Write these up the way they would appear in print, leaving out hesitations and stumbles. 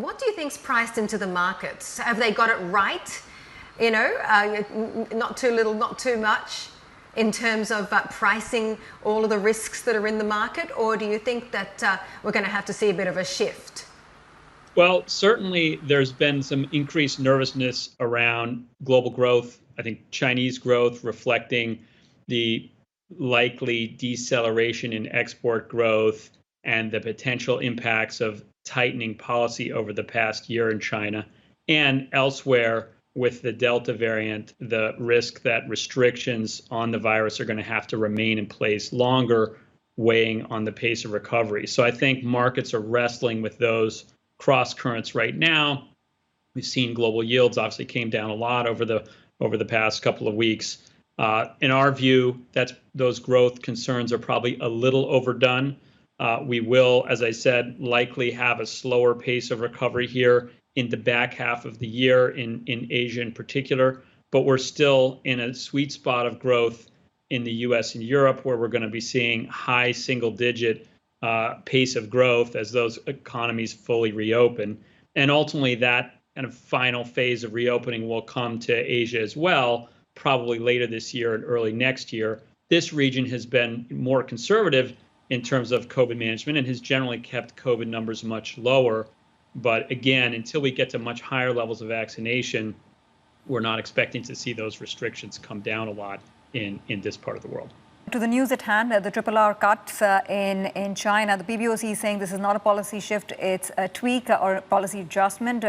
What do you think's priced into the markets? Have they got it right? Not too little, not too much, in terms of pricing all of the risks that are in the market? Or do you think that we're going to have to see a bit of a shift? Well, certainly there's been some increased nervousness around global growth. I think Chinese growth reflecting the likely deceleration in export growth and the potential impacts of tightening policy over the past year in China and elsewhere with the Delta variant, the risk that restrictions on the virus are going to have to remain in place longer, weighing on the pace of recovery. So I think markets are wrestling with those cross currents right now. We've seen global yields obviously came down a lot over the past couple of weeks. In our view, those growth concerns are probably a little overdone. We will, as I said, likely have a slower pace of recovery here in the back half of the year in Asia in particular, but we're still in a sweet spot of growth in the US and Europe, where we're going to be seeing high single-digit pace of growth as those economies fully reopen. And ultimately, that kind of final phase of reopening will come to Asia as well, probably later this year and early next year. This region has been more conservative in terms of COVID management and has generally kept COVID numbers much lower. But again, until we get to much higher levels of vaccination, we're not expecting to see those restrictions come down a lot in this part of the world. To the news at hand, the RRR cuts in China. The PBOC is saying this is not a policy shift, it's a tweak or a policy adjustment,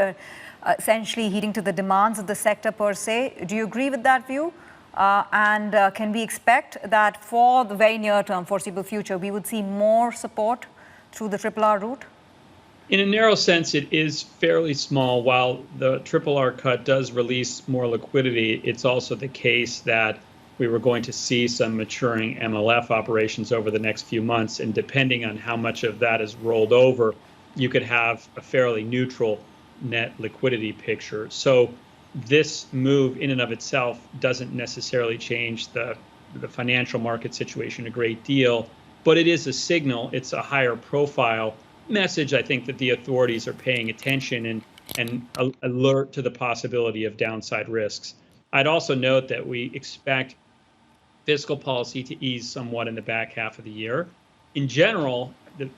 essentially heeding to the demands of the sector per se. Do you agree with that view? And can we expect that for the very near term, foreseeable future, we would see more support through the RRR route? In a narrow sense, it is fairly small. While the RRR cut does release more liquidity, it's also the case that we were going to see some maturing MLF operations over the next few months. And depending on how much of that is rolled over, you could have a fairly neutral net liquidity picture. So this move in and of itself doesn't necessarily change the financial market situation a great deal, but it is a signal. It's a higher profile message, I think, that the authorities are paying attention and alert to the possibility of downside risks. I'd also note that we expect fiscal policy to ease somewhat in the back half of the year. In general, the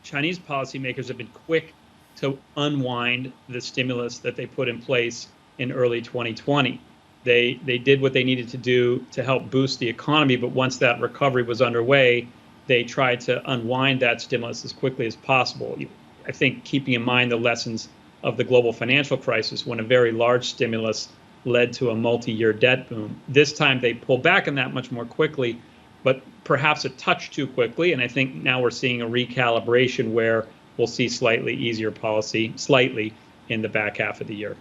Chinese policymakers have been quick to unwind the stimulus that they put in place in early 2020. They did what they needed to do to help boost the economy, but once that recovery was underway, they tried to unwind that stimulus as quickly as possible. I think keeping in mind the lessons of the global financial crisis, when a very large stimulus led to a multi-year debt boom. This time they pulled back on that much more quickly, but perhaps a touch too quickly. And I think now we're seeing a recalibration where we'll see slightly easier policy, slightly, in the back half of the year.